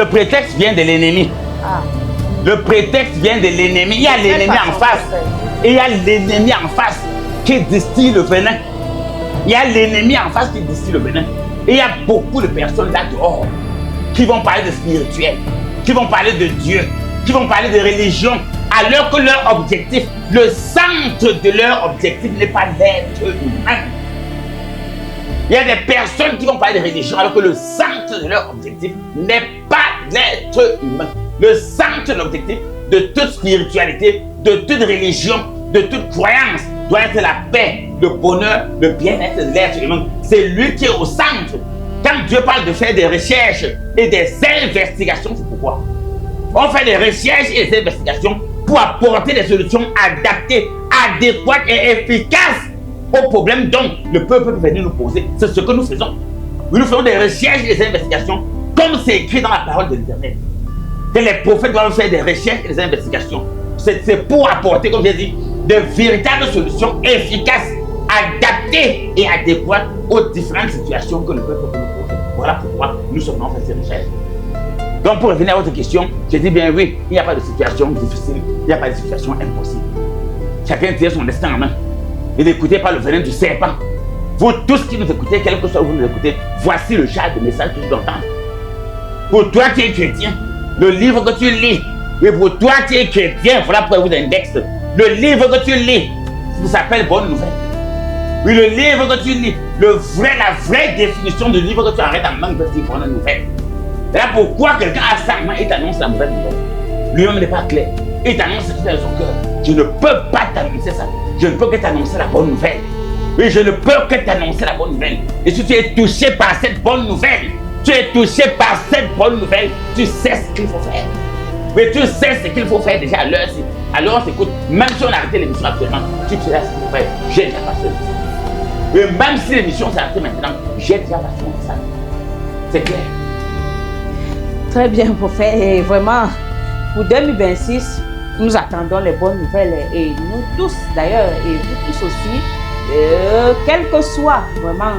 Le prétexte vient de l'ennemi. Ah. Le prétexte vient de l'ennemi. Il y a l'ennemi en face. Et il y a l'ennemi en face qui distille le venin. Il y a l'ennemi en face qui distille le venin. Et il y a beaucoup de personnes là dehors qui vont parler de spirituel, qui vont parler de Dieu, qui vont parler de religion, alors que leur objectif, le centre de leur objectif n'est pas l'être humain. Il y a des personnes qui vont parler de religion alors que le centre de leur objectif n'est pas l'être humain. Le centre de l'objectif de toute spiritualité, de toute religion, de toute croyance doit être la paix, le bonheur, le bien-être de l'être humain. C'est lui qui est au centre. Quand Dieu parle de faire des recherches et des investigations, c'est pourquoi on fait des recherches et des investigations pour apporter des solutions adaptées, adéquates et efficaces aux problèmes dont le peuple peut venir nous poser. C'est ce que nous faisons. Nous faisons des recherches et des investigations comme c'est écrit dans la parole de l'Éternel. Que les prophètes doivent faire des recherches et des investigations. C'est pour apporter, comme j'ai dit, de véritables solutions efficaces, adaptées et adéquates aux différentes situations que le peuple peut nous poser. Voilà pourquoi nous sommes en fait ces recherches. Donc pour revenir à votre question, je dis bien oui, il n'y a pas de situation difficile, il n'y a pas de situation impossible. Chacun tient son destin en main. Et n'écoutez pas le venin du serpent. Vous tous qui nous écoutez, quel que soit vous nous écoutez, voici le genre de message que je dois entendre. Pour toi qui es chrétien, le livre que tu lis, et pour toi qui es chrétien, voilà pourquoi vous indexe. Le livre que tu lis, ça s'appelle Bonne Nouvelle. Oui, le livre que tu lis, la vraie définition du livre que tu arrêtes en main, c'est Bonne Nouvelle. Et là, pourquoi quelqu'un a sa main et t'annonce la mauvaise nouvelle? Lui-même n'est pas clair. Il t'annonce ce qui est dans son cœur. Je ne peux pas t'annoncer ça. Je ne peux que t'annoncer la bonne nouvelle. Oui, je ne peux que t'annoncer la bonne nouvelle. Et si tu es touché par cette bonne nouvelle, tu es touché par cette bonne nouvelle, tu sais ce qu'il faut faire. Oui, tu sais ce qu'il faut faire déjà à l'heure-ci. Alors, écoute, même si on a arrêté l'émission actuellement, tu sais ce qu'il faut faire. J'ai déjà passé le message. Oui, même si l'émission s'est arrêtée maintenant, j'ai déjà passé mon message. C'est clair. Très bien, prophète. Et vraiment, pour 2026, nous attendons les bonnes nouvelles. Et nous tous, d'ailleurs, et vous tous aussi, quel que soit vraiment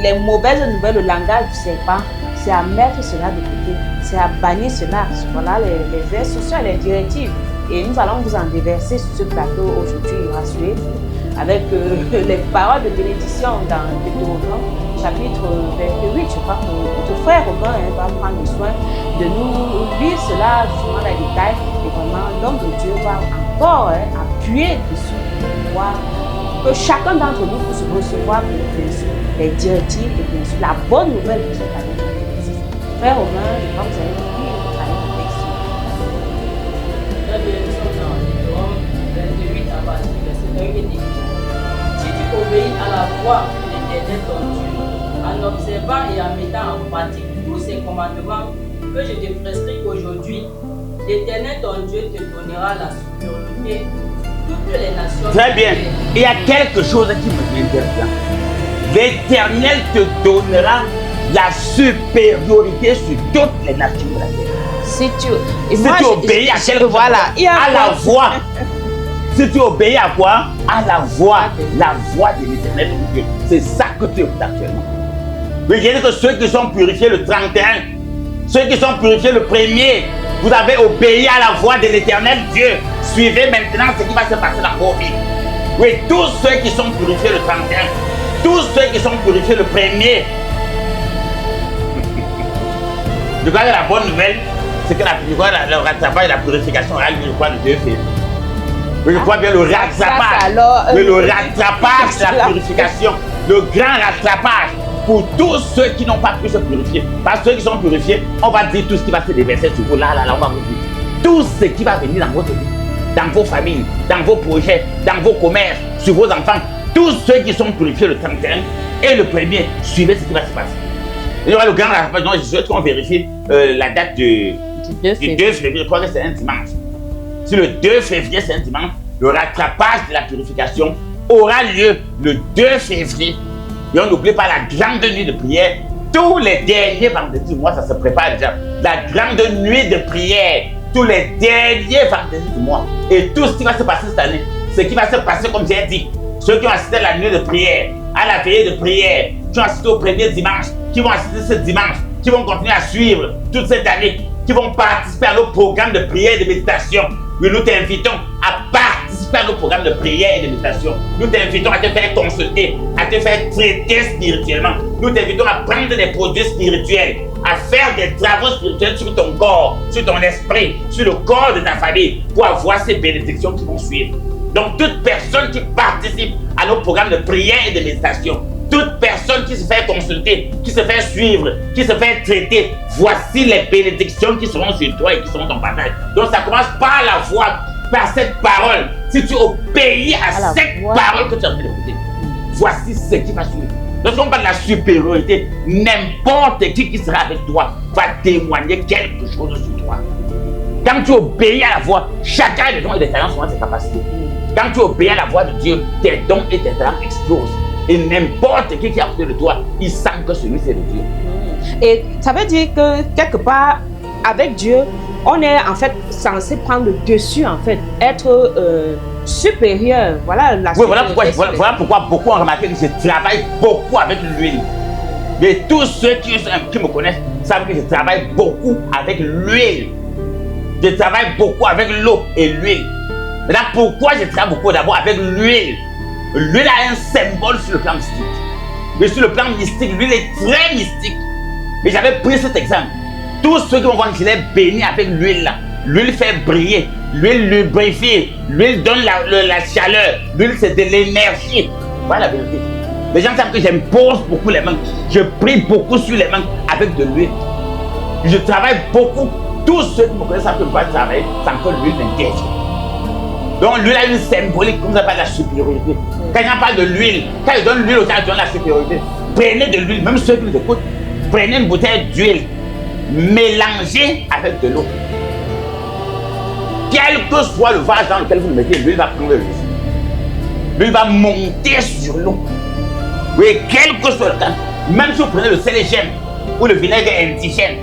les mauvaises nouvelles, le langage du serpent, c'est à mettre cela de côté, c'est à bannir cela. Voilà les instructions et les directives. Et nous allons vous en déverser sur ce plateau aujourd'hui, rassurez-vous, avec les paroles de bénédiction dans Deutéronome, chapitre 28. Je crois que notre frère Romain va prendre soin de nous lire cela justement dans les détails. Et vraiment, l'homme de Dieu va encore appuyer dessus pour voir que chacun d'entre nous puisse recevoir bien sûr les directives et bien sûr la bonne nouvelle de cette année. Frère Romain, je crois que vous allez lire votre année de texte. Très bien, nous sommes dans Deutéronome 28 à partir du verset 1 qui dit: Si tu obéis à la voix de l'Éternel ton Dieu, en observant et en mettant en pratique tous ces commandements que je te prescris aujourd'hui, l'Éternel ton Dieu te donnera la supériorité sur toutes les nations. Très bien. Il y a quelque chose qui me interpelle. L'Éternel te donnera la supériorité sur toutes les nations de la terre. Si tu obéis à quelque chose, voilà, à la voix. Si tu obéis à quoi? À la voix de l'Éternel ton Dieu. C'est ça que tu écoutes actuellement. Mais il y a que ceux qui sont purifiés le 31, ceux qui sont purifiés le 1er, vous avez obéi à la voix de l'Éternel Dieu. Suivez maintenant ce qui va se passer dans vos vies. Oui, tous ceux qui sont purifiés le 31, tous ceux qui sont purifiés le 1er. Je crois que la bonne nouvelle, c'est que le rattrapage et la purification aura lieu, je crois, le 2 février. Je crois bien le rattrapage. Mais le rattrapage, la purification, le grand rattrapage pour tous ceux qui n'ont pas pu se purifier. Parce que ceux qui sont purifiés, on va dire tout ce qui va se déverser sur vous. Là, on va vous dire. Tout ce qui va venir dans votre vie, dans vos familles, dans vos projets, dans vos commerces, sur vos enfants. Tous ceux qui sont purifiés le 31 et le 1er, suivez ce qui va se passer. Il y aura le grand rattrapage. Donc, je souhaite qu'on vérifie la date du 2 février. Je crois que c'est un dimanche. Si le 2 février, c'est un dimanche, le rattrapage de la purification aura lieu le 2 février. Et on n'oublie pas la grande nuit de prière. Tous les derniers vendredis du mois, ça se prépare déjà. La grande nuit de prière. Tous les derniers vendredis du mois. Et tout ce qui va se passer cette année, ce qui va se passer, comme j'ai dit, ceux qui ont assisté à la nuit de prière, à la veillée de prière, qui ont assisté au premier dimanche, qui vont assister ce dimanche, qui vont continuer à suivre toute cette année, qui vont participer à nos programmes de prière et de méditation. Oui, nous t'invitons à participer à nos programmes de prière et de méditation. Nous t'invitons à te faire consulter, à te faire traiter spirituellement. Nous t'invitons à prendre des produits spirituels, à faire des travaux spirituels sur ton corps, sur ton esprit, sur le corps de ta famille, pour avoir ces bénédictions qui vont suivre. Donc, toute personne qui participe à nos programmes de prière et de méditation, toute personne qui se fait consulter, qui se fait suivre, qui se fait traiter, voici les bénédictions qui seront sur toi et qui seront ton partage. Donc, ça commence par la voix, par cette parole. Si tu obéis à cette parole que tu as d'écouter, voici ce qui va suivre. Lorsqu'on parle de la supériorité, n'importe qui sera avec toi va témoigner quelque chose sur toi. Quand tu obéis à la voix, chacun a des dons et des talents selon ses capacités. Quand tu obéis à la voix de Dieu, tes dons et tes talents explosent. Et n'importe qui est à côté de toi, il sent que celui c'est de Dieu. Et ça veut dire que quelque part, avec Dieu, on est en fait censé prendre le dessus, en fait, être supérieur. Voilà la voilà pourquoi beaucoup ont remarqué que je travaille beaucoup avec l'huile. Et tous ceux qui me connaissent savent que je travaille beaucoup avec l'huile. Je travaille beaucoup avec l'eau et l'huile. Maintenant, pourquoi je travaille beaucoup d'abord avec l'huile? L'huile a un symbole sur le plan mystique. Mais sur le plan mystique, l'huile est très mystique. Mais j'avais pris cet exemple. Tous ceux qui vont voir qu'il est béni avec l'huile là, l'huile fait briller, l'huile lubrifie, l'huile donne la chaleur, l'huile c'est de l'énergie. Voilà la vérité. Les gens savent que j'impose beaucoup les mains. Je prie beaucoup sur les mains avec de l'huile. Je travaille beaucoup. Tous ceux qui me connaissent savent que je ne peux pas travailler sans que l'huile m'intègre. Donc l'huile a une symbolique, comme ça parle de la supériorité. Quand on parle de l'huile, quand je donne l'huile au temps, je donne la supériorité. Prenez de l'huile, même ceux qui nous écoutent, prenez une bouteille d'huile, mélangez avec de l'eau. Quel que soit le vase dans lequel vous le mettez, l'huile va prendre le dessus. L'huile va monter sur l'eau. Oui, quel que soit le cas, même si vous prenez le sel et gemme ou le vinaigre indigène,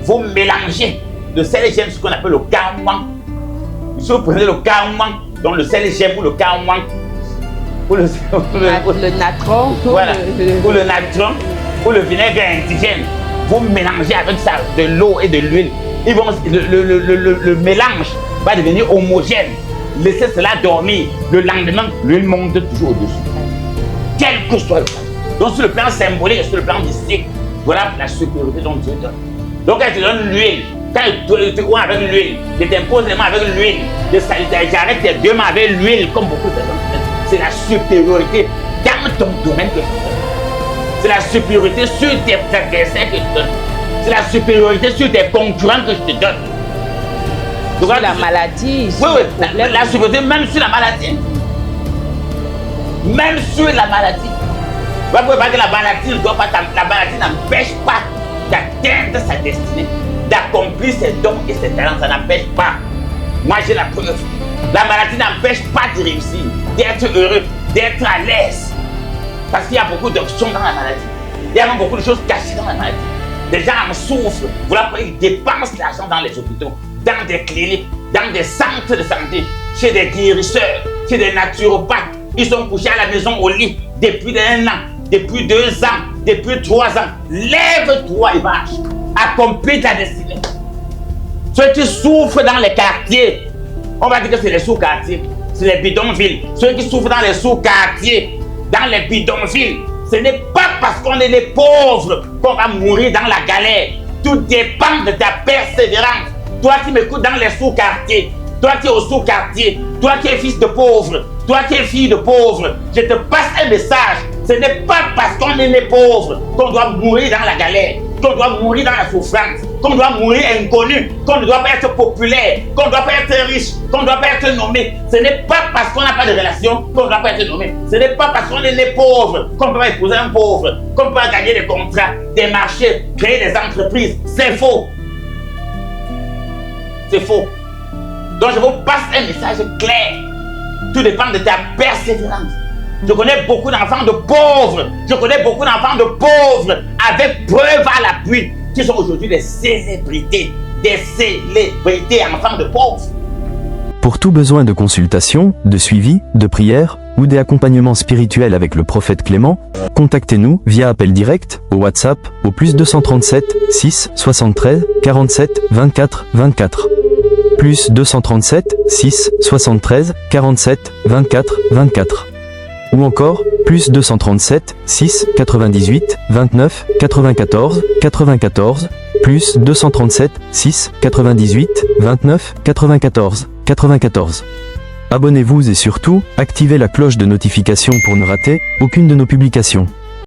vous mélangez le sel et gemme, ce qu'on appelle le caouan. Si vous prenez le caouan, donc le sel et gemme ou le caouan, ou le natron, voilà, ou le natron, ou le vinaigre indigène, vous mélangez avec ça de l'eau et de l'huile. Le mélange va devenir homogène. Laissez cela dormir. Le lendemain, l'huile monte toujours au-dessus. Quel que soit le cas. Donc sur le plan symbolique et sur le plan mystique, voilà la supériorité dont Dieu donne. Donc quand tu donnes l'huile, quand tu te vois avec l'huile, je t'impose les mains avec l'huile, j'arrête tes deux mains avec l'huile, comme beaucoup de personnes. C'est la supériorité dans ton domaine que je te donne. C'est la supériorité sur tes adversaires que je te donne. C'est la supériorité sur tes concurrents que je te donne. Donc, sur la maladie. Oui, la supériorité même sur la maladie. Même sur la maladie. Vous ne pouvez pas dire que la maladie n'empêche pas d'atteindre sa destinée, d'accomplir ses dons et ses talents. Ça n'empêche pas. Moi, j'ai la preuve. La maladie n'empêche pas de réussir, d'être heureux, d'être à l'aise. Parce qu'il y a beaucoup d'options dans la maladie. Il y a même beaucoup de choses cachées dans la maladie. Des gens en souffrent. Voilà pourquoi ils dépensent l'argent dans les hôpitaux, dans des cliniques, dans des centres de santé, chez des guérisseurs, chez des naturopathes. Ils sont couchés à la maison au lit depuis 1 an, depuis 2 ans, depuis 3 ans. Lève-toi et marche. Accomplis ta destinée. Ceux qui souffrent dans les quartiers, on va dire que c'est les sous-quartiers, c'est les bidonvilles. Ceux qui souffrent dans les sous-quartiers, dans les bidonvilles, ce n'est pas parce qu'on est des pauvres qu'on va mourir dans la galère. Tout dépend de ta persévérance. Toi qui m'écoutes dans les sous-quartiers, toi qui es au sous-quartier, toi qui es fils de pauvre, toi qui es fille de pauvre, je te passe un message. Ce n'est pas parce qu'on est né pauvre qu'on doit mourir dans la galère, qu'on doit mourir dans la souffrance, qu'on doit mourir inconnu, qu'on ne doit pas être populaire, qu'on ne doit pas être riche, qu'on ne doit pas être nommé. Ce n'est pas parce qu'on n'a pas de relation qu'on ne doit pas être nommé. Ce n'est pas parce qu'on est né pauvre qu'on ne peut pas épouser un pauvre, qu'on ne peut pas gagner des contrats, des marchés, créer des entreprises. C'est faux. C'est faux. Donc je vous passe un message clair. Tout dépend de ta persévérance. Je connais beaucoup d'enfants de pauvres. Je connais beaucoup d'enfants de pauvres avec preuve à l'appui qui sont aujourd'hui des célébrités. Des célébrités, enfants de pauvres. Pour tout besoin de consultation, de suivi, de prière ou d'accompagnement spirituel avec le prophète Clément, contactez-nous via appel direct au WhatsApp au +237 6 73 47 24 24. +237 6 73 47 24 24. Ou encore +237 6 98 29 94 94. +237 6 98 29 94 94. Abonnez-vous et surtout, activez la cloche de notification pour ne rater aucune de nos publications.